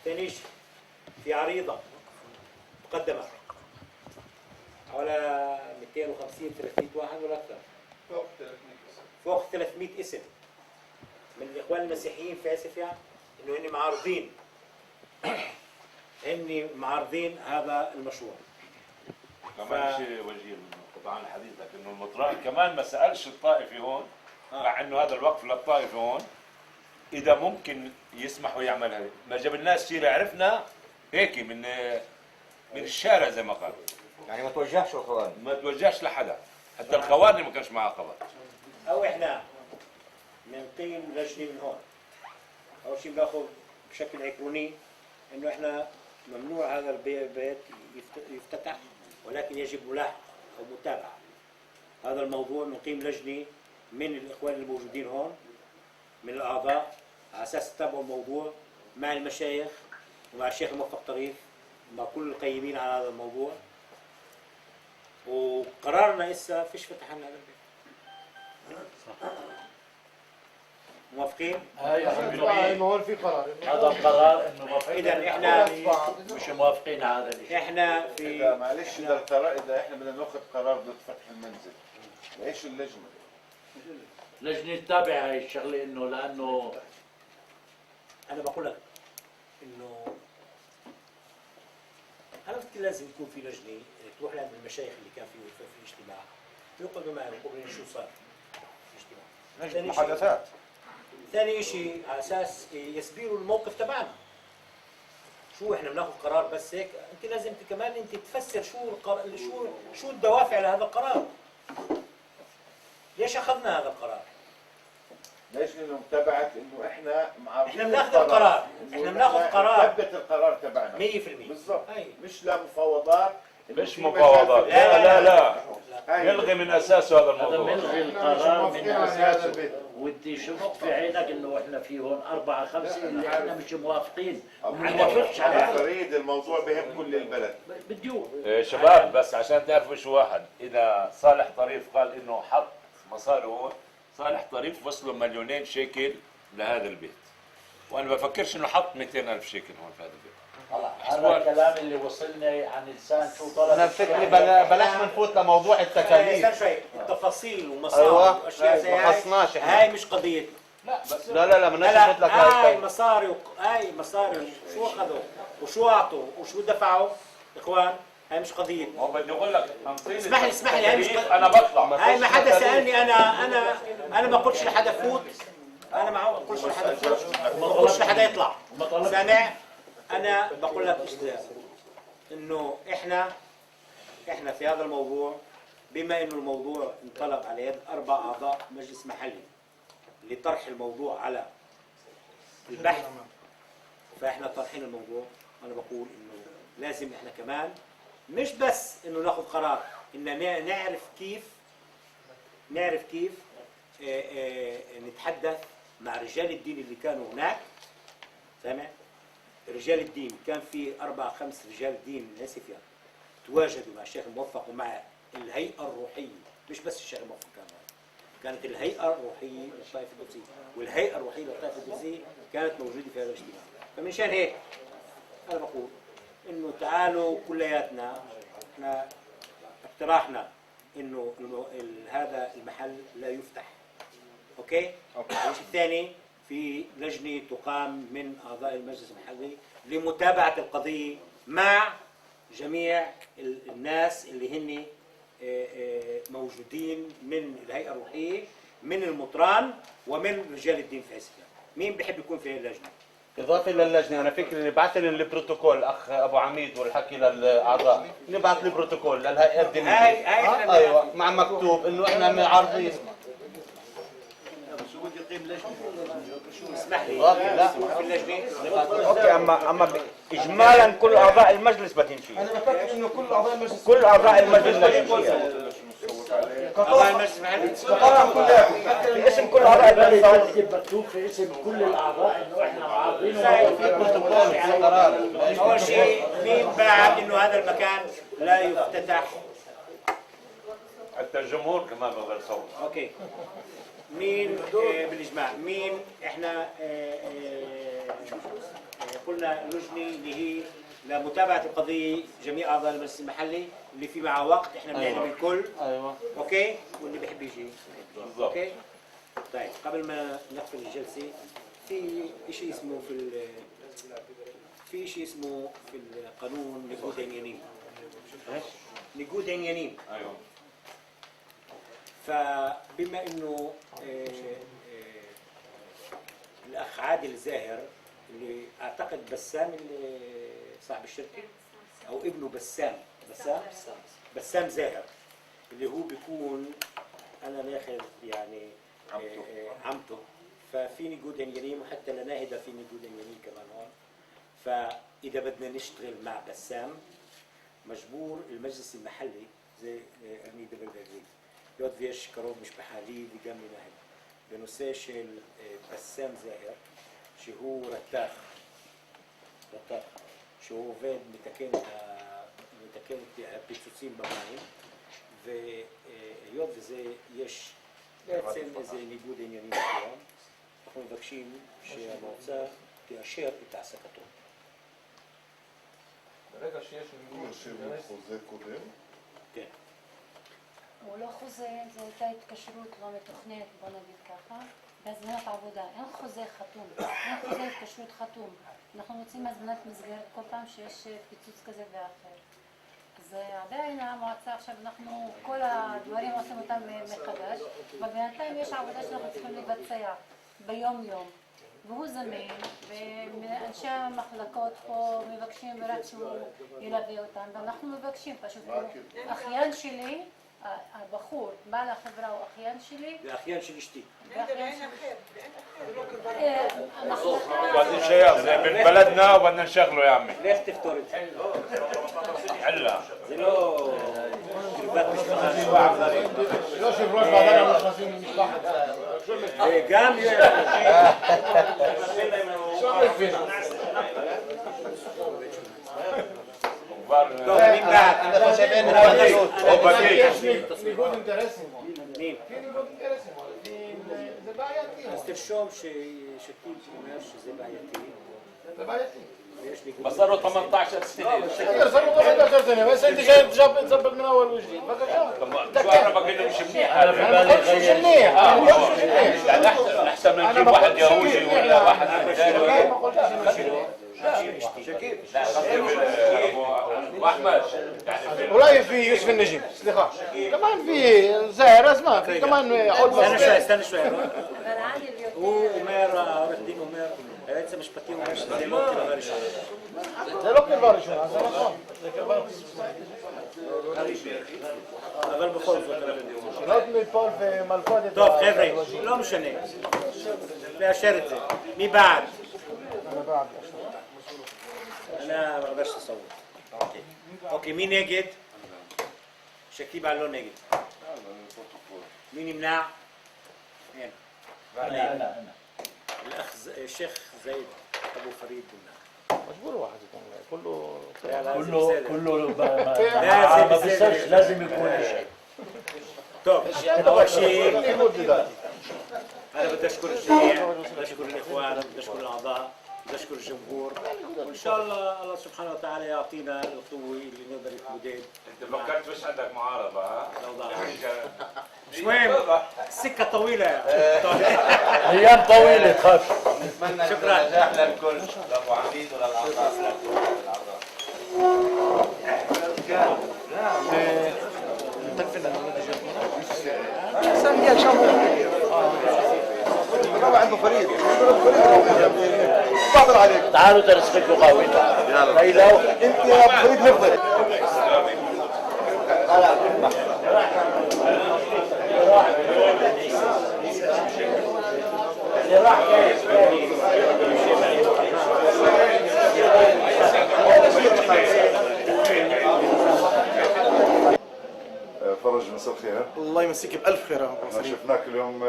ثاني شيء في عريضة مقدمة حوالي 250 300 واحد ولا أكثر، فوق 300 اسم من الإخوان المسيحيين في آسيا إنه هن معارضين هذا المشروع. كمان شيء وجيه طبعا حديثك انه المطران كمان ما سالش الطائفي هون مع انه هذا الوقف للطائفي هون اذا ممكن يسمحوا يعمل هذا، ما جبناش سيره، عرفنا هيك من الشارع زي ما قال، يعني ما توجهش الخوارج، ما توجهش لحدا، حتى الخوارج ما كانش معاه خبر. او احنا بنقيم لجنه من هون، اول شيء بناخذ بشكل عقروني انه احنا ممنوع هذا البيت يفتتح، ولكن يجب ملاحقه او متابعه هذا الموضوع. بنقيم لجنه من الاخوان الموجودين هون من الاعضاء على اساس يتابعوا الموضوع مع المشايخ ومع الشيخ موفق طريف مع كل القيمين على هذا الموضوع، وقرارنا هسه فيش فتح لنا هذا البيت. موافقين؟ انه هون في قرار، هذا القرار انه موافقين. اذا احنا مش موافقين على هذا الشيء. احنا في إذا معلش اذا القرار، اذا احنا بدنا ناخذ قرار ضد فتح المنزل، ليش اللجنه؟ لجنه تتابع هاي الشغله انه لانه انا بقول لك انه انا بفكر لازم يكون في لجنه تروح لعند المشايخ اللي كان في الاجتماع يقعدوا معنا يقولوا شو صار في الاجتماع. محادثات. ثاني شيء على اساس يسبيروا الموقف تبعنا. شو احنا بناخذ قرار بس هيك؟ انت لازم كمان انت تفسر شو الدوافع لهذا القرار. ليش اخذنا هذا القرار؟ ليش؟ لانه متابعه انه احنا معارضين. احنا بناخذ القرار، احنا بناخذ قرار ثبت القرار تبعنا 100%. بالضبط، أي. مش لا مفاوضات، مش مفاوضات، لا نلغي من اساسه هذا هذا الموضوع. ملغي القرار من اساسه. ودي شفت في عينك انه احنا في هون 4 5 اللي احنا مش موافقين وما نوافقش على فريد الموضوع بهم كل البلد. بديو شباب بس عشان تعرفوا شو واحد، اذا صالح طريف قال انه حط مصاري هون، صالح طريف وصلوا 2,000,000 شيكل لهذا البيت، وانا بفكرش انه حط 200,000 شيكل هون في هذا البيت. هذا الكلام اللي وصلنا عن لسان شو طلب. انا بفكري بلاش ما نفوت لموضوع التكاليف. شوي التفاصيل ومصاري واشياء زي ما خصناش هاي. هاي مش قضيتنا. لا بدناش نفوت لك هاي مصاري شو اخذوا وشو اعطوا وشو دفعوا اخوان، هاي مش قضيتنا. هو بدي اقول لك اسمح لي هاي مش انا بطلع. هاي ما حدا سالني. انا ما قلتش لحدا فوت، انا ما قلتش لحدا فوت، ما قلتش لحدا يطلع. سامع؟ انا بقول لك انه احنا في هذا الموضوع، بما انه الموضوع انطلق على يد 4 اعضاء مجلس محلي لطرح الموضوع على البحث، فاحنا طرحين الموضوع. انا بقول انه لازم احنا كمان مش بس انه ناخذ قرار، ان نعرف كيف نتحدث مع رجال الدين اللي كانوا هناك. سامع؟ رجال الدين كان في 4 5 رجال دين من اسيا تواجدوا مع الشيخ الموفق ومع الهيئه الروحيه، مش بس الشيخ الموفق كانت الهيئه الروحيه للطائفه القدسيه، والهيئه الروحيه للطائفه القدسيه كانت موجوده في هذا الاجتماع. فمنشان هيك انا بقول انه تعالوا كلياتنا، احنا اقتراحنا انه هذا المحل لا يفتح. اوكي؟ الشيء الثاني في لجنه تقام من اعضاء المجلس المحلي لمتابعه القضيه مع جميع الناس اللي هن موجودين من الهيئه الروحيه، من المطران ومن رجال الدين في اسيا. مين بحب يكون في هذه اللجنه؟ اضافه للجنه، انا فكري نبعث لهم البروتوكول اخ ابو عميد والحكي للاعضاء، نبعث لي بروتوكول للهيئه الدينيه. هاي ايوه مع مكتوب انه احنا معارضين. شو بدي اقيم لجنه؟ شو اسمح لي؟ لا في اللجنه اوكي، اما اجمالا كل اعضاء المجلس بدهم شيء. انا بفكر انه كل اعضاء المجلس بدهم شيء. اعضاء المجلس المحلي في اسم كل اعضاء المجلس. مكتوب في اسم كل الاعضاء انه احنا معارضين. في بروتوكول في قرار. اول شيء مين باعت انه هذا المكان لا يفتتح؟ حتى الجمهور كمان بقدر يصوت. اوكي. مين بالاجماع؟ مين احنا قلنا اللجنه اللي هي لمتابعه القضيه جميع اعضاء المجلس المحلي اللي في معه وقت احنا بنعلم الكل. ايوه اوكي، واللي بيحب يجي. بالضبط. اوكي. طيب قبل ما نقفل الجلسه في شيء اسمه في شيء اسمه في القانون نقود يمين. نقود يمين. ايوه. فبما انه الاخ عادل زاهر اللي اعتقد بسام اللي صاحب الشركه او ابنه بسام زاهر اللي هو بيكون انا ماخذ يعني عمته. ففي نقود يمين وحتى لناهدة في نقود يمين كمان هون. فاذا بدنا نشتغل مع بسام مجبور المجلس المحلي زي أميد بلغاري يقعد فيش كروب مش بحالي بجمع ناهد بنوساش بسام زاهر شو هو رتاخ شو هو فيد متكن بيتوسين بماين ויוד וזה יש בעצם איזה ניגוד עניינים מסוים. אנחנו מבקשים שהמועצה תאשר את העסקתו. ברגע שיש ניגוד חוזה קודם? כן. הוא לא חוזה, זו הייתה התקשרות לא מתוכננת, בוא נגיד ככה, בהזמנת עבודה. אין חוזה חתום, אין חוזה התקשרות חתום. אנחנו מוצאים הזמנת מסגרת כל פעם שיש פיצוץ כזה ואחר. אז עדיין המועצה עכשיו, אנחנו כל הדברים עושים אותם מחדש, ובינתיים יש עבודה שאנחנו צריכים לבצע ביום יום. והוא זמין, ואנשי המחלקות פה מבקשים רק שהוא ילווה אותם, ואנחנו מבקשים פשוט, אחיין שלי, הבחור, בעל החברה הוא אחיין שלי. ואחיין של אשתי. ואחיין אחר. بعدين شيء زي من بلدنا وبدنا نشغله يا عمي. לך תפתור את זה. حلا. זה לא קרבת משפחה. יושב ראש ועדת המכרזים למשפחת. גם טוב, מי בעד? انا חושב אין התנגדות. יש ניגוד אינטרסים. מי? في ניגוד אינטרסים. זה בעייתי. אז תרשום ששתיל אומר שזה בעייתי. זה בעייתי. ויש ניגוד. بس صاروا 18 سنه. كثير صاروا 18 سنة بس انت جاي تظبط من اول وجديد بقى شو عرفك انه مش منيح؟ انا في بالي مش غير منيح يعني احسن من نجيب واحد يهودي ولا واحد ما قلتش انه شيء لا قصدي واحمد يعني ولا في يوسف النجيم سليخة كمان في زاهر اسماء في كمان عود استنى شوي הוא אומר, העורך דין אומר, היועץ המשפטי אומר שזה לא קרבה ראשונה. זה לא קרבה ראשונה, זה נכון. זה קרבה אבל בכל זאת. שאלות מפה ומלכודת. טוב חבר'ה, לא משנה. לאשר את זה. מי בעד? אני בעד. אני מרגיש לסוות. אוקיי, מי נגד? שכתיבה לא נגד. מי נמנע? אין. انا الأخ الشيخ زيد أبو فريد بن مجبور واحد يكون كله كله لازم ما بيصيرش لازم يكون شيء. طب أول شيء يكون أنا بدي أشكر الجميع، بدي أشكر الإخوان، بدي أشكر الأعضاء، بدي أشكر الجمهور، وإن شاء الله سبحانه وتعالى يعطينا القوة اللي نقدر نتمدد. انت فكرت مش عندك معارضه ها؟ مش مهم، السكة طويلة ايام طويله تخاف. نتمنى شكراً. النجاح للكل لابو عميد وللاعضاء. تعالوا ترسمكوا قهوتها. يلا ليلى انت يا ابو فريد نفضل. فرج مساء الخير. الله يمسيك بألف خير. احنا شفناك اليوم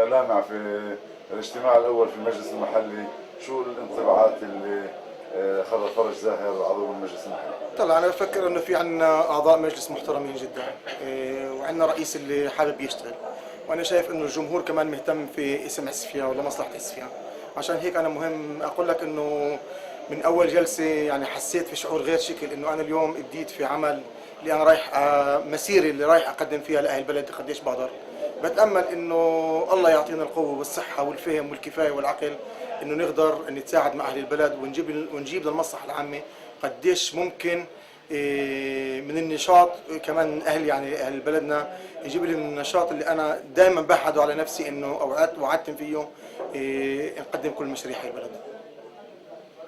لامع في الاجتماع الاول في المجلس المحلي، شو الانطباعات اللي اخذها فرج زاهر عضو المجلس المحلي؟ طلع انا بفكر انه في عندنا اعضاء مجلس محترمين جدا، وعندنا رئيس اللي حابب يشتغل، وانا شايف انه الجمهور كمان مهتم في اسم عسفيان ولا مصلحه عسفيان. عشان هيك انا مهم اقول لك انه من اول جلسه يعني حسيت في شعور غير شكل انه انا اليوم بديت في عمل اللي انا رايح مسيري اللي رايح اقدم فيها لاهل البلد قديش بقدر. بتامل انه الله يعطينا القوه والصحه والفهم والكفايه والعقل انه نقدر نتساعد مع اهل البلد ونجيب للمصلحه العامه قديش ممكن من النشاط كمان اهل يعني اهل بلدنا يجيب لي من النشاط اللي انا دائما بحده على نفسي انه وعدتم فيه نقدم كل مشاريع البلد.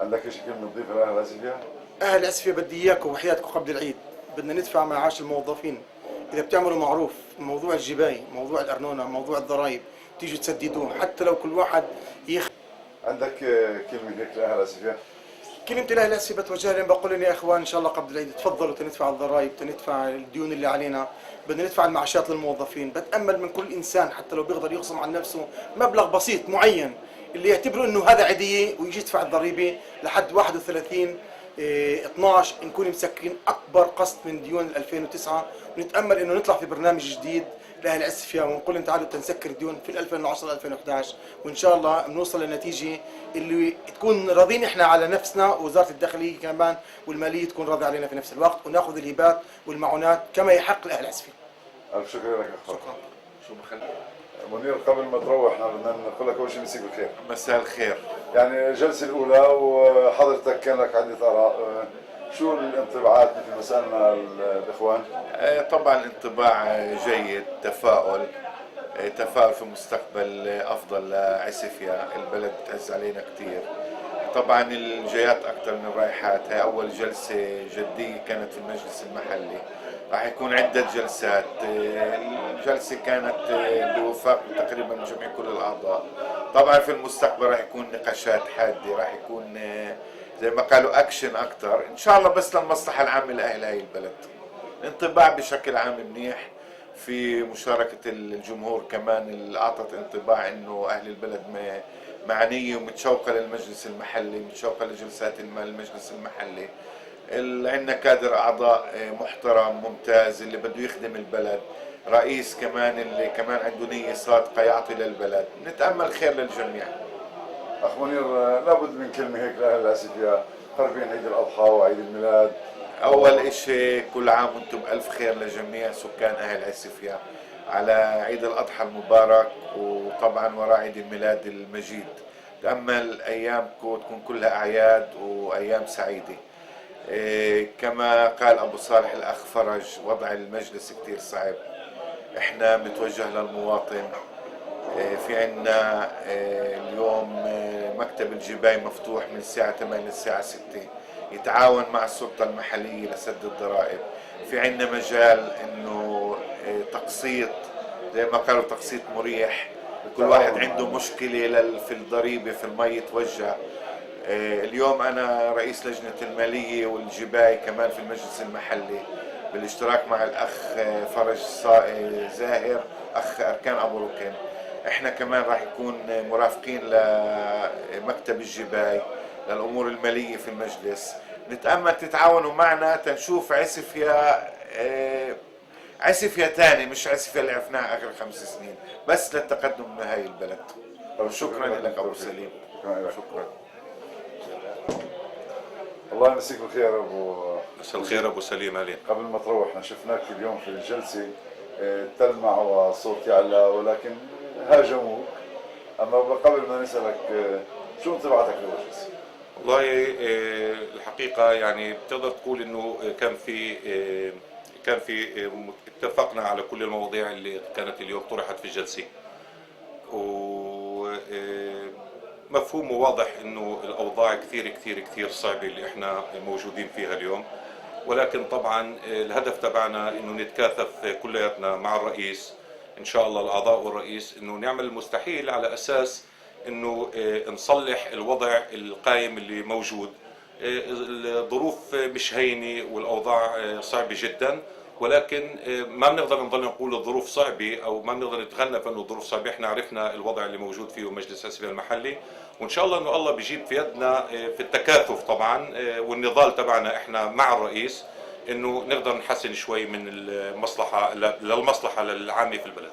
عندك شيء كلمه تضيفها لاهل اسفيا؟ اهل اسفيا بدي اياكم وحياتكم قبل العيد بدنا ندفع معاش الموظفين. اذا بتعملوا معروف موضوع الجباي، موضوع الارنونه، موضوع الضرائب تيجوا تسددوه حتى لو كل واحد عندك كلمه هيك لاهل اسفيا؟ كلمتي لاهل اسفيا بتوجهها لهم بقول لهم يا اخوان ان شاء الله قبل العيد تفضلوا تندفع الضرائب، تندفع الديون اللي علينا، بدنا ندفع المعاشات للموظفين. بتامل من كل انسان حتى لو بيقدر يخصم عن نفسه مبلغ بسيط معين اللي يعتبروا انه هذا عاديه ويجي يدفع الضريبه لحد 31/12 نكون مسكرين اكبر قسط من ديون 2009. ونتامل انه نطلع في برنامج جديد لاهل اسفيا ونقول لهم تعالوا تنسكر الديون في 2010 2011 وان شاء الله بنوصل لنتيجه اللي تكون راضين احنا على نفسنا ووزاره الداخليه كمان والماليه تكون راضيه علينا في نفس الوقت وناخذ الهبات والمعونات كما يحق لاهل اسفيا. الف شكر لك اخ. شكرا. شو بخلي منير قبل ما تروح احنا بدنا نقول لك اول شيء مساك بالخير. مساء الخير. يعني الجلسه الاولى وحضرتك كان لك عده اراء، شو الانطباعات مثل ما سالنا الاخوان؟ طبعا انطباع جيد، تفاؤل في مستقبل افضل لعسفيا، البلد بتعز علينا كثير. طبعا الجايات اكثر من الرايحات، هي اول جلسه جديه كانت في المجلس المحلي، راح يكون عده جلسات. الجلسه كانت بوفاق تقريبا من جميع كل الاعضاء. طبعا في المستقبل راح يكون نقاشات حاده، راح يكون زي ما قالوا اكشن اكثر ان شاء الله، بس للمصلحه العامه لاهل هاي البلد. انطباع بشكل عام منيح، في مشاركه الجمهور كمان اللي اعطت انطباع انه اهل البلد معنيه ومتشوقه للمجلس المحلي، متشوقه لجلسات المجلس المحلي. عندنا كادر اعضاء محترم ممتاز اللي بده يخدم البلد، رئيس كمان اللي كمان عنده نيه صادقه يعطي للبلد. نتامل خير للجميع. اخ منير لابد من كلمه هيك لاهل اسفيا قربين عيد الاضحى وعيد الميلاد. اول اشي كل عام وانتم بالف خير لجميع سكان اهل اسفيا على عيد الاضحى المبارك، وطبعا وراء عيد الميلاد المجيد. تامل ايامكم تكون كلها اعياد وايام سعيده. كما قال ابو صالح الاخ فرج، وضع المجلس كثير صعب، احنا بنتوجه للمواطن. في عندنا اليوم مكتب الجباي مفتوح من الساعة 8 للساعة 6، يتعاون مع السلطة المحلية لسد الضرائب. في عندنا مجال انه تقسيط زي ما قالوا تقسيط مريح، كل واحد عنده مشكلة في الضريبة في المي يتوجه. اليوم انا رئيس لجنة المالية والجباي كمان في المجلس المحلي بالاشتراك مع الاخ فرج زاهر اخ اركان ابو ركن. احنا كمان راح يكون مرافقين لمكتب الجباي للامور الماليه في المجلس. نتامل تتعاونوا معنا تنشوف عسفيا ثاني، مش عسفيا اللي عرفناها اخر 5 سنين، بس للتقدم من هاي البلد. شكرا لك ابو سليم. شكرا. الله يمسيك بالخير ابو. مساء الخير ابو سليم. علي قبل ما تروح احنا شفناك اليوم في الجلسه تلمع وصوت يعلى ولكن هاجموك، اما قبل ما نسالك شو انطباعاتك للجلسه؟ والله الحقيقه يعني بتقدر تقول انه كان في اتفقنا على كل المواضيع اللي كانت اليوم طرحت في الجلسه، ومفهوم وواضح انه الاوضاع كثير صعبه اللي احنا موجودين فيها اليوم، ولكن طبعا الهدف تبعنا انه نتكاثف كلياتنا مع الرئيس ان شاء الله، الاعضاء والرئيس، انه نعمل المستحيل على اساس انه نصلح الوضع القائم اللي موجود. الظروف مش هينه والاوضاع صعبه جدا، ولكن ما بنقدر نضل نقول الظروف صعبه او ما بنقدر نتغنى في انه الظروف صعبه. احنا عرفنا الوضع اللي موجود فيه مجلس اسفيا المحلي، وان شاء الله انه الله بيجيب في يدنا في التكاثف طبعا والنضال تبعنا احنا مع الرئيس انه نقدر نحسن شوي من المصلحه للمصلحه العامه في البلد.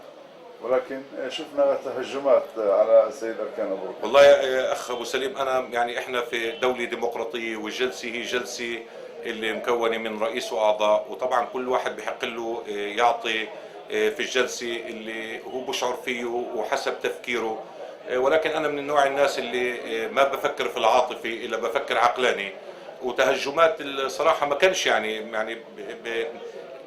ولكن شفنا تهجمات على السيد أركان أبو ركن. والله يا اخ ابو سليم، انا يعني احنا في دوله ديمقراطيه، والجلسه هي جلسه اللي مكونه من رئيس واعضاء، وطبعا كل واحد بحق له يعطي في الجلسه اللي هو بشعر فيه وحسب تفكيره. ولكن انا من النوع الناس اللي ما بفكر في العاطفه الا بفكر عقلاني. وتهجمات الصراحه ما كانش يعني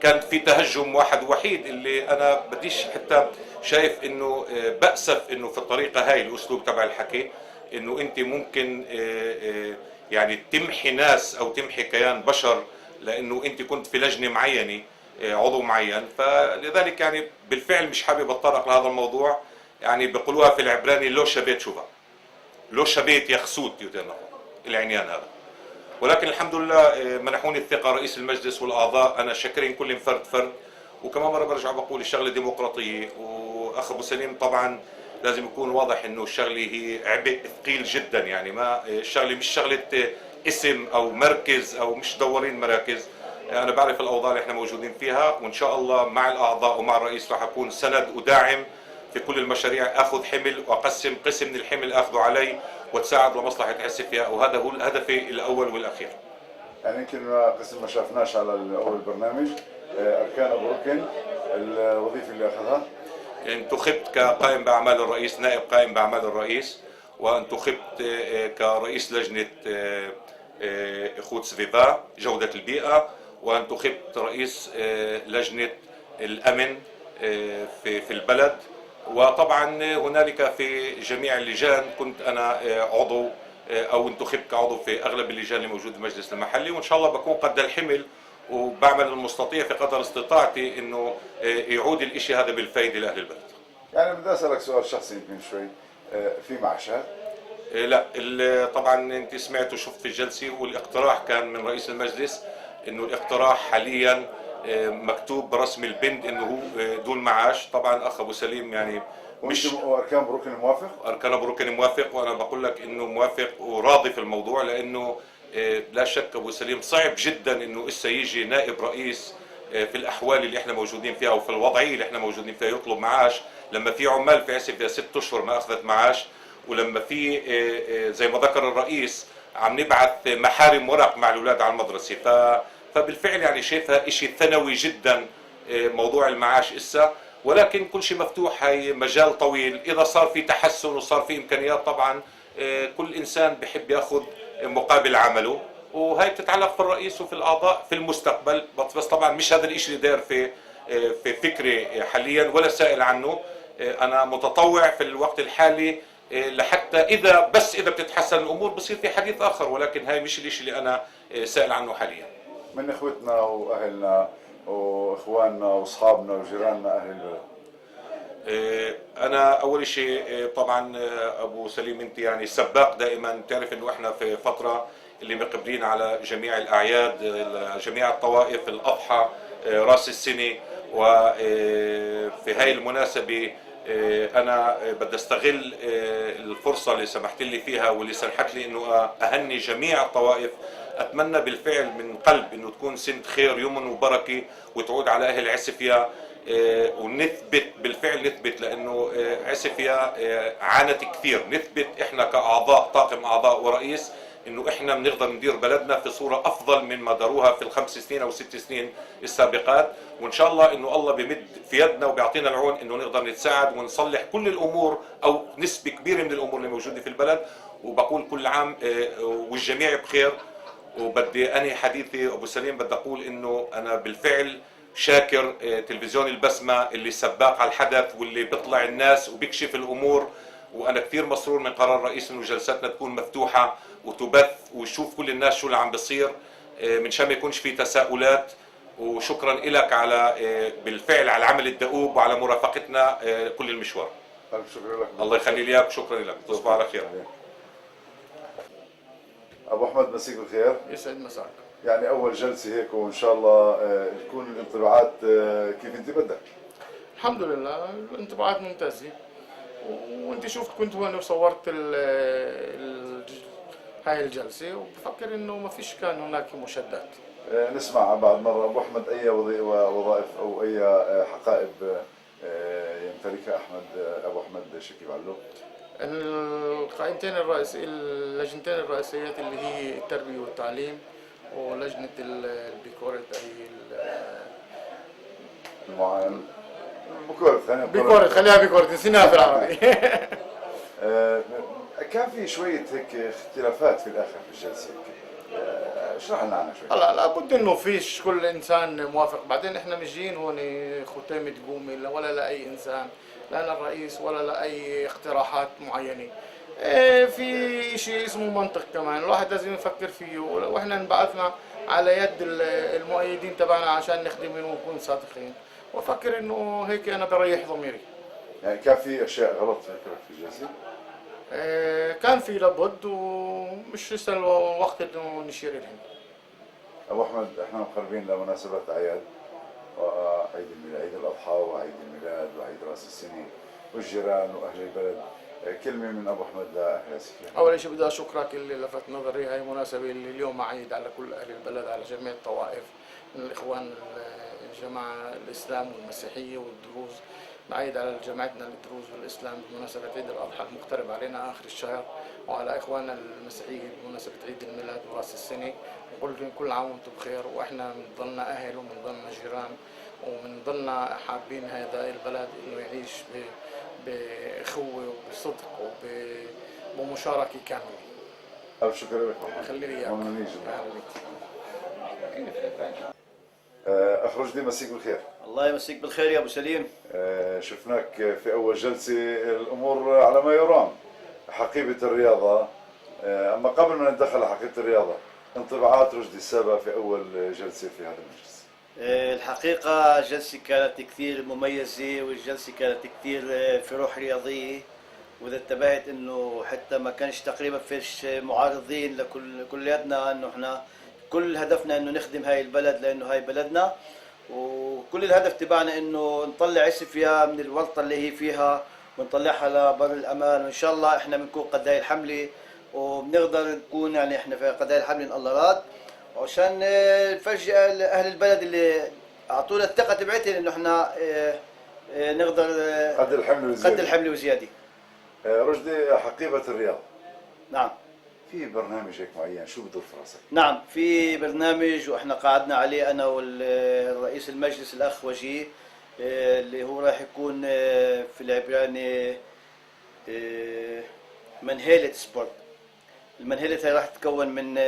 كان في تهجم واحد وحيد اللي انا بديش حتى شايف انه بأسف انه في الطريقه هاي الاسلوب تبع الحكي انه انت ممكن يعني تمحي ناس او تمحي كيان بشر لانه انت كنت في لجنه معينه عضو معين. فلذلك يعني بالفعل مش حابب اتطرق لهذا الموضوع. يعني بيقولوها في العبراني لو شبيت شوفها، لو شبيت يخسوت العنيان هذا. ولكن الحمد لله منحوني الثقه رئيس المجلس والاعضاء، انا شاكرين كل فرد. وكمان مره برجع بقول الشغله ديمقراطيه. واخ ابو سليم طبعا لازم يكون واضح انه الشغله هي عبء ثقيل جدا، يعني ما الشغله مش شغله اسم او مركز او مش دورين مراكز. انا بعرف الاوضاع اللي احنا موجودين فيها، وان شاء الله مع الاعضاء ومع الرئيس راح اكون سند وداعم في كل المشاريع. اخذ حمل واقسم قسم من الحمل اخذه علي وتساعد لمصلحه عسفيا، وهذا هو هدفي الاول والاخير. يعني يمكن قسم ما شافناش على اول برنامج أركان أبو ركن الوظيفه اللي اخذها. انتخبت كقائم باعمال الرئيس، نائب قائم باعمال الرئيس، وانتخبت كرئيس لجنه اخوت سفيفا جوده البيئه، وانتخبت رئيس لجنه الامن في البلد. وطبعا هنالك في جميع اللجان كنت انا عضو او انتخبت كعضو في اغلب اللجان اللي موجوده في المجلس المحلي. وان شاء الله بكون قد الحمل وبعمل المستطيع في قدر استطاعتي انه يعود الاشي هذا بالفائده لاهل البلد. يعني بدي اسالك سؤال شخصي يمكن شوي، في معاشات؟ لا طبعا انت سمعت وشفت في الجلسه، والاقتراح كان من رئيس المجلس انه الاقتراح حاليا مكتوب برسم البند انه هو دون معاش. طبعا اخ ابو سليم يعني مش واركان ابو ركن موافق؟ اركان ابو ركن موافق، وانا بقول لك انه موافق وراضي في الموضوع، لانه لا شك ابو سليم صعب جدا انه اسا يجي نائب رئيس في الاحوال اللي احنا موجودين فيها وفي الوضعيه اللي احنا موجودين فيها يطلب معاش، لما في عمال في عسفيا 6 اشهر ما اخذت معاش، ولما في زي ما ذكر الرئيس عم نبعث محارم ورق مع الاولاد على المدرسه. فبالفعل يعني شايفها شيء ثانوي جدا موضوع المعاش اسا. ولكن كل شيء مفتوح، هي مجال طويل. اذا صار في تحسن وصار في امكانيات طبعا كل انسان بحب ياخذ مقابل عمله، وهي بتتعلق في الرئيس وفي الاعضاء في المستقبل. بس طبعا مش هذا الشيء اللي داير في فكري حاليا ولا سائل عنه. انا متطوع في الوقت الحالي لحتى اذا بتتحسن الامور بصير في حديث اخر، ولكن هاي مش الشيء اللي انا سائل عنه حاليا. من اخوتنا واهلنا واخواننا واصحابنا وجيراننا اهل البلد، انا اول شيء طبعا ابو سليم انت يعني سباق دائما، تعرف انه احنا في فتره اللي مقبلين على جميع الاعياد، جميع الطوائف، الاضحى، راس السنه. وفي هاي المناسبه انا بدي استغل الفرصه اللي سمحت لي فيها واللي سمحت لي انه اهني جميع الطوائف. اتمنى بالفعل من قلب انه تكون سنه خير يمن وبركه وتعود على اهل عسفيا، ونثبت بالفعل نثبت، لانه عسفيا عانت كثير. نثبت احنا كاعضاء طاقم اعضاء ورئيس انه احنا بنقدر ندير بلدنا في صوره افضل من ما داروها في ال5 سنين او 6 سنين السابقات. وان شاء الله انه الله بيمد في يدنا وبيعطينا العون انه نقدر نتساعد ونصلح كل الامور او نسبه كبيره من الامور اللي موجوده في البلد. وبقول كل عام والجميع بخير. وبدي انهي حديثي ابو سليم بدي اقول انه انا بالفعل شاكر تلفزيون البسمه اللي سباق على الحدث واللي بيطلع الناس وبيكشف الامور. وانا كثير مسرور من قرار الرئيس انه جلساتنا تكون مفتوحه وتبث ويشوف كل الناس شو اللي عم بيصير من شان ما يكونش في تساؤلات. وشكرا لك على بالفعل على العمل الدؤوب وعلى مرافقتنا كل المشوار. شكرا لك. الله يخلي لي اياك، شكرا لك، تصبح على خير. ابو احمد مسيك بالخير. يسعد مساك. يعني اول جلسه هيك وان شاء الله تكون الانطباعات كيف انت بدك. الحمد لله الانطباعات ممتازه، وانت شفت كنت هون وصورت هاي الجلسه، وبفكر انه ما فيش كان هناك مشادات. نسمع بعد مره ابو احمد اي وظائف او اي حقائب تمتلكها ابو احمد شكيب علو؟ القائمتين الرئيسية، اللجنتين الرئيسيات اللي هي التربية والتعليم ولجنة البيكورة بيكورة، خليها بيكورة، نسيناها في العربي. كان في شوية هيك اختلافات في الآخر في الجلسة، اشرح لنا عنها شوي. هلا لابد انه فيش كل انسان موافق، بعدين احنا مش جايين هون ختامة قومي ولا لاي انسان، لا للرئيس ولا لاي اقتراحات معينة. في شيء اسمه منطق كمان الواحد لازم يفكر فيه، واحنا انبعثنا على يد المؤيدين تبعنا عشان نخدمهم ونكون صادقين، وافكر انه هيك انا بريح ضميري. يعني كان في اشياء غلط في الجلسة؟ كان في لابد، ومش لسه الوقت انه نشير لهم. ابو احمد، احنا مقربين لمناسبة اعياد، وعيد الميلاد، عيد الاضحى وعيد الميلاد وعيد راس السنة، والجيران واهل البلد، كلمة من ابو احمد لاهل عسفيان. اول شيء بدي اشكرك اللي لفت نظري، هاي مناسبة اللي اليوم عيد على كل اهل البلد، على جميع الطوائف من الاخوان الجماعة الاسلام والمسيحية والدروز، نعيد على جماعتنا الدروز والاسلام بمناسبة عيد الاضحى المقترب علينا اخر الشهر، وعلى اخواننا المسيحيين بمناسبة عيد الميلاد وراس السنة، ونقول لهم كل عام وانتم بخير، واحنا بنضلنا اهل وبنضلنا جيران وبنضلنا حابين هذا البلد انه يعيش باخوة وبصدق وبمشاركة كاملة. ألف شكر لك محمد. خلي لي اياك. أخ رشدي، مسيك بالخير. الله يمسيك بالخير يا ابو سليم. شفناك في اول جلسه الامور على ما يرام، حقيبه الرياضه. اما قبل ما ندخل على حقيبه الرياضه، انطباعات رشدي السابع في اول جلسه في هذا المجلس. الحقيقه جلسه كانت كثير مميزه، والجلسه كانت كثير في روح رياضيه، واذا انتبهت انه حتى ما كانش تقريبا فيش معارضين كلياتنا، انه احنا كل هدفنا انه نخدم هاي البلد لانه هاي بلدنا، وكل الهدف تبعنا انه نطلع عسفيا من الورطه اللي هي فيها ونطلعها لبر الامان، وان شاء الله احنا بنكون قد هاي الحمله، وبنقدر نكون يعني احنا في قد هاي الحمله ان الله راد، وعشان نفرجي اهل البلد اللي اعطونا الثقه تبعتهم انه احنا نقدر قد الحمله وزياده. رشدي، حقيبه الرياض. نعم. في برنامج هيك معين شو بدور في راسك؟ نعم، في برنامج واحنا قعدنا عليه انا والرئيس المجلس الاخ وجيه، اللي هو راح يكون في العبراني منهلة سبورت. المنهلة هي راح تتكون من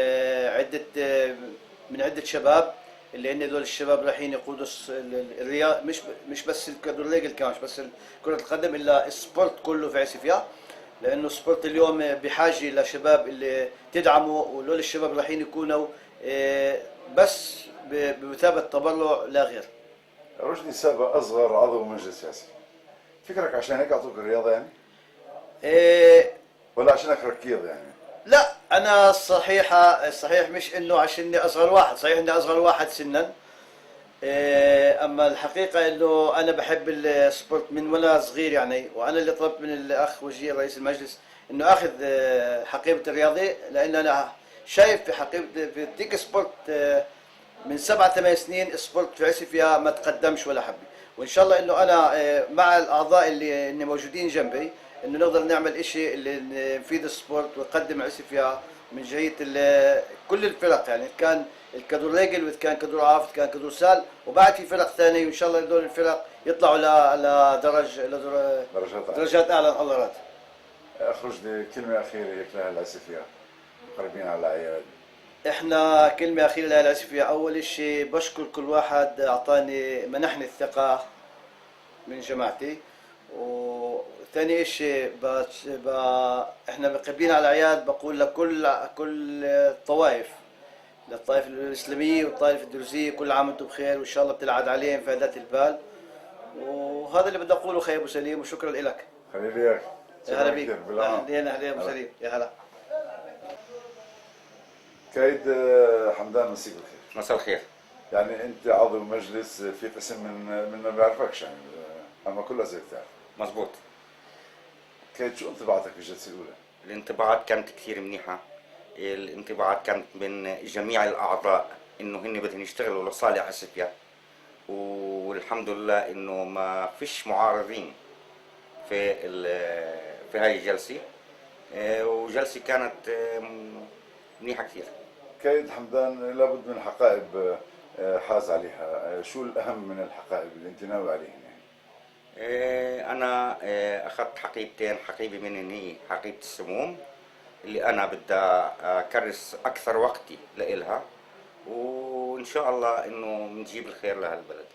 عدة شباب، اللي هن دول الشباب رايحين يقودوا الرياض، مش بس الكادورليجل كمان، مش بس كرة القدم، الا السبورت كله في عسفيا، لانه السبورت اليوم بحاجه لشباب اللي تدعموا، ولول الشباب رايحين يكونوا بس بمثابه تبرع لا غير. رشدي السابع اصغر عضو مجلس سياسي، فكرك عشان هيك اعطوك الرياضه يعني؟ ولا عشانك ركيض يعني؟ لا، انا الصحيح مش انه عشاني اصغر واحد، صحيح اني اصغر واحد سنا، اما الحقيقه انه انا بحب السبورت من وانا صغير يعني، وانا اللي طلبت من الاخ وجيه رئيس المجلس انه اخذ حقيبه الرياضي، لان انا شايف في حقيبه في ديك سبورت من 7-8 سنين السبورت في عسفيا ما تقدمش ولا حبه، وان شاء الله انه انا مع الاعضاء اللي موجودين جنبي انه نقدر نعمل شيء اللي نفيد السبورت ويقدم عسفيا من جهه كل الفرق، يعني كان الكادورليجل وكان كادور عاف كان كادور سال، وبعد في فرق ثانيه، وان شاء الله هذول الفرق يطلعوا درجات اعلى الله راد. اخ رشدي، كلمه اخيره هيك لاهل عسفيا قريبين على الاعياد. احنا كلمه اخيره لاهل عسفيا، اول شيء بشكر كل واحد اعطاني منحني الثقه من جماعتي، وثاني شيء احنا قريبين على الاعياد، بقول لكل الطوائف، للطائفة الإسلامية والطائفة الدروزية، كل عام وانتم بخير، وإن شاء الله بتلعب عليهم في ذات البال، وهذا اللي بدي أقوله خي أبو سليم، وشكرا لك. خلي لي إياك. يا هلا بيك. أهلا يا أبو سليم، يا هلا. كايد حمدان، مسيك بالخير. مساء الخير. يعني أنت عضو مجلس في قسم من ما بيعرفكش يعني، أما كلها زي بتعرف. مزبوط. كايد، شو انطباعاتك في الجلسة الأولى؟ الانطباعات كانت كثير منيحة. الانطباعات كانت من جميع الأعضاء إنه هن بدهم يشتغلوا لصالح عسفيا، والحمد لله إنه ما فيش معارضين في هاي الجلسة، وجلسة كانت منيحة كثير. كايد حمدان، لابد من حقائب حاز عليها، شو الأهم من الحقائب اللي أنت ناوي عليهن يعني؟ أنا أخذت حقيبتين، حقيبة منهن هي حقيبة السموم اللي أنا بدي أكرس أكثر وقتي لإلها، وإن شاء الله إنه بنجيب الخير لهالبلد.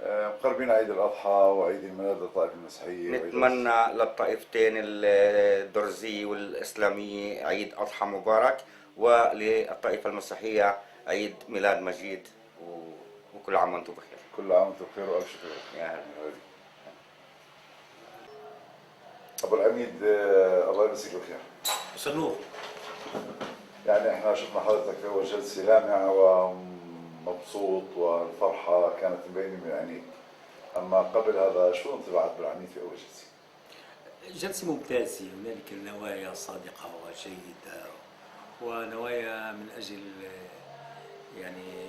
مقربين عيد الأضحى وعيد الميلاد للطائفة المسيحية، نتمنى للطائفتين الدرزية والإسلامية عيد أضحى مبارك، وللطائفة المسيحية عيد ميلاد مجيد، وكل عام وأنتم بخير. كل عام وأنتم بخير وألف شكر. يا هلا. أبو العميد، الله يمسيك بالخير. سنور. يعني احنا شفنا حضرتك في أول جلسة لامع ومبسوط، والفرحة كانت مبينة من عينيك، أما قبل هذا شو انطباعات بالعميد في أول جلسة؟ جلسة ممتازة، هنالك نوايا صادقة وجيدة، ونوايا من أجل يعني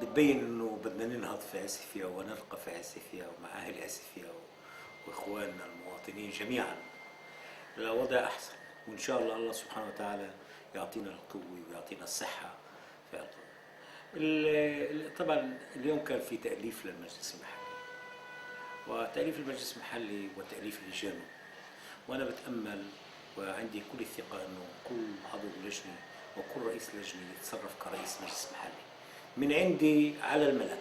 بتبين انه بدنا ننهض في عسيفيا ونرقى في عسيفيا ومع اهل عسيفيا واخواننا المواطنين جميعا لوضع احسن، وان شاء الله الله سبحانه وتعالى يعطينا القوه ويعطينا الصحه في طبعا اليوم كان في تاليف للمجلس المحلي، وتاليف المجلس المحلي وتاليف لجانه، وانا بتامل وعندي كل الثقه انه كل عضو لجنه وكل رئيس لجنه يتصرف كرئيس مجلس محلي. من عندي على الملأ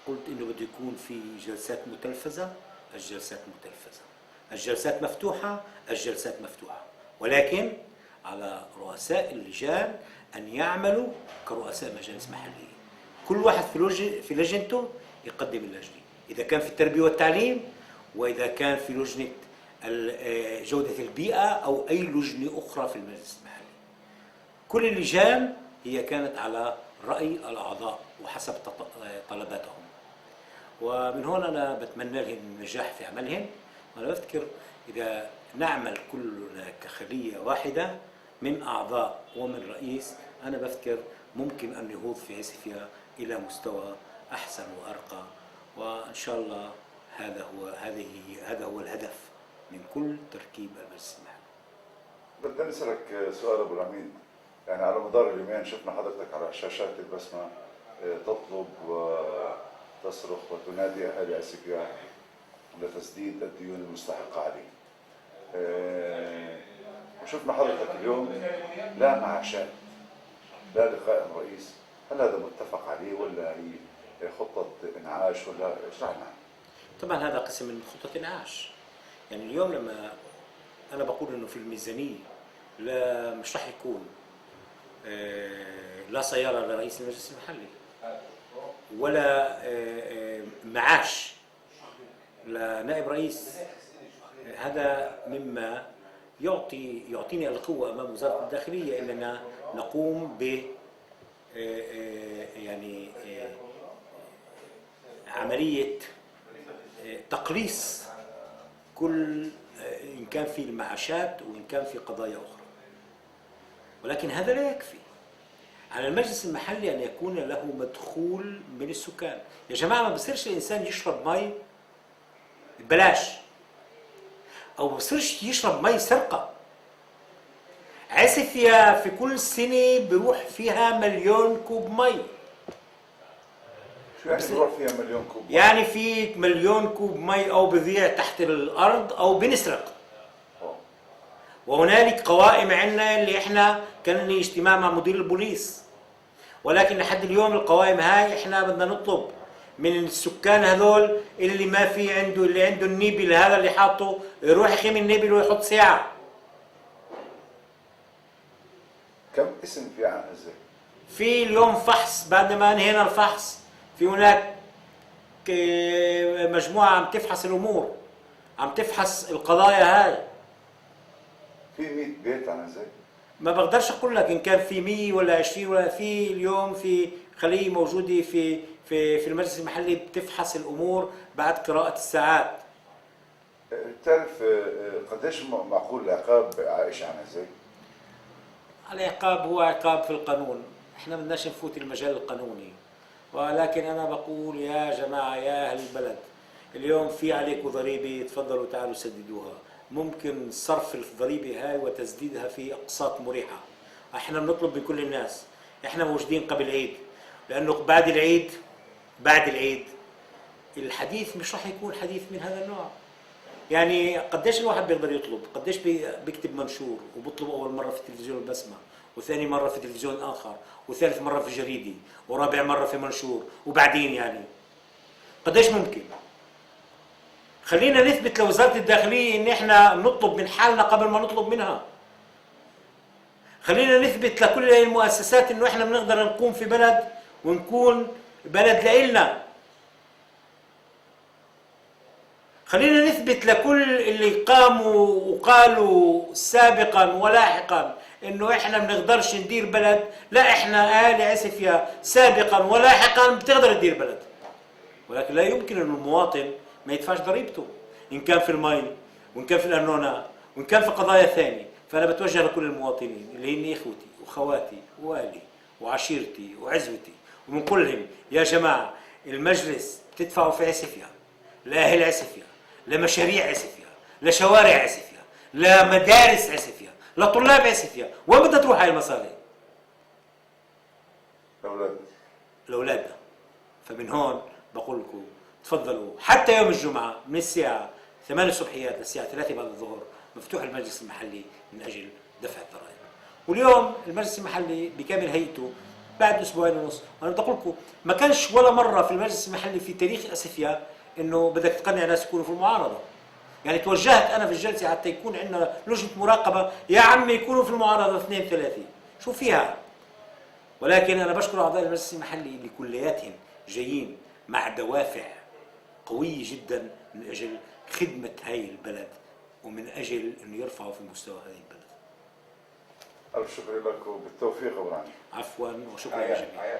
قلت انه بده يكون في جلسات متلفزة، الجلسات متلفزة، الجلسات مفتوحة، الجلسات مفتوحة، ولكن على رؤساء اللجان ان يعملوا كرؤساء مجالس محلية، كل واحد في لجنته يقدم اللجنة، اذا كان في التربية والتعليم، واذا كان في لجنة جودة البيئة او اي لجنة اخرى في المجلس المحلي. كل اللجان هي كانت على رأي الأعضاء وحسب طلباتهم، ومن هون أنا بتمنى لهم النجاح في عملهم. وأنا بفتكر إذا نعمل كلنا كخلية واحدة من أعضاء ومن رئيس، أنا بفتكر ممكن أن يهوض في عسيفيا إلى مستوى أحسن وأرقى، وإن شاء الله هذا هو الهدف من كل تركيب المجلس المحلي. بدنا نسألك سؤال أبو العميد، يعني على مدار اليومين شفنا حضرتك على شاشات البسمة تطلب وتصرخ وتنادي أهل عسيفيا لتسديد الديون المستحقة عليه. وشفنا حضرتك اليوم لا معاشات لا لقاء الرئيس، هل هذا متفق عليه ولا هي خطة إنعاش ولا اشرح لنا؟ طبعا هذا قسم من خطة إنعاش. يعني اليوم لما أنا بقول إنه في الميزانية لا مش راح يكون لا سيارة لرئيس المجلس المحلي ولا معاش لنائب رئيس، هذا مما يعطيني القوة أمام وزارة الداخلية أننا نقوم ب يعني عملية تقليص كل إن كان في المعاشات وإن كان في قضايا أخرى، ولكن هذا لا يكفي. على المجلس المحلي أن يكون له مدخول من السكان. يا جماعة ما بصيرش الإنسان يشرب مي ببلاش، أو ما بصيرش يشرب مي سرقة. عسيفيا في كل سنة بيروح فيها 1,000,000 كوب مي. شو يعني بيروح فيها 1,000,000 كوب مي؟ يعني في 1,000,000 كوب مي أو بضيع تحت الأرض أو بنسرق. وهنالك قوائم عندنا اللي احنا كان لي اجتماع مع مدير البوليس، ولكن لحد اليوم القوائم هاي احنا بدنا نطلب من السكان هذول اللي ما في عنده، اللي عنده النيبل هذا اللي حاطه يروح يخيم النيبل ويحط ساعة. كم اسم في عن هزة؟ في اليوم فحص، بعد ما انهينا الفحص في هناك مجموعة عم تفحص الأمور، عم تفحص القضايا هاي. في 100 بيت عن هزة؟ ما بقدرش اقول لك ان كان في 100 ولا 20 ولا في اليوم في خليه موجوده في المجلس المحلي بتفحص الامور بعد قراءه الساعات. تعرف قديش معقول العقاب عائشة عن هزة؟ العقاب هو عقاب في القانون، احنا ما بدناش نفوت المجال القانوني، ولكن انا بقول يا جماعه يا اهل البلد، اليوم في عليكم ضريبة، تفضلوا تعالوا سددوها. ممكن صرف الضريبة هاي وتسديدها في أقساط مريحة. احنا بنطلب من كل الناس، احنا موجودين قبل العيد، لأنه بعد العيد الحديث مش راح يكون حديث من هذا النوع. يعني قديش الواحد بيقدر يطلب، قديش بيكتب منشور وبطلب أول مرة في التلفزيون البسمة، وثاني مرة في تلفزيون آخر، وثالث مرة في جريدة، ورابع مرة في منشور، وبعدين يعني قديش ممكن؟ خلينا نثبت لوزارة الداخلية ان احنا نطلب من حالنا قبل ما نطلب منها. خلينا نثبت لكل المؤسسات انه احنا بنقدر نقوم في بلد ونكون بلد لإلنا. خلينا نثبت لكل اللي قاموا وقالوا سابقا ولاحقا انه احنا ما بنقدرش ندير بلد، لا احنا اهالي عسفيا سابقا ولاحقا بتقدر تدير بلد. ولكن لا يمكن ان المواطن ما يدفعش ضريبته، ان كان في المي وان كان في الارنونه وان كان في قضايا ثانيه. فانا بتوجه لكل المواطنين اللي هن اخوتي واخواتي واهلي وعشيرتي وعزوتي، وبنقول لهم يا جماعه المجلس بتدفعوا في عسفيا، لاهل عسفيا، لمشاريع عسفيا، لشوارع عسفيا، لمدارس عسفيا، لطلاب عسفيا. وين بدها تروح هاي المصاري؟ لاولادنا. فمن هون بقول لكم تفضلوا حتى يوم الجمعه من الساعه 8 الصبحيات للساعه 3 بعد الظهر مفتوح المجلس المحلي من اجل دفع الضرائب. واليوم المجلس المحلي بكامل هيئته بعد اسبوعين ونص. وانا بدي اقول لكم ما كانش ولا مره في المجلس المحلي في تاريخ اسفيا انه بدك تقنع ناس يكونوا في المعارضه. يعني توجهت انا في الجلسه حتى يكون عندنا لجنه مراقبه، يا عمي يكونوا في المعارضه 2 3 شو فيها. ولكن انا بشكر اعضاء المجلس المحلي اللي كلياتهم جايين مع دوافع قويه جدا من اجل خدمه هاي البلد ومن اجل انه يرفعوا في مستوى هذه البلد. الف شكر لك وبالتوفيق ابو علي. عفوا وشكرا للجميع.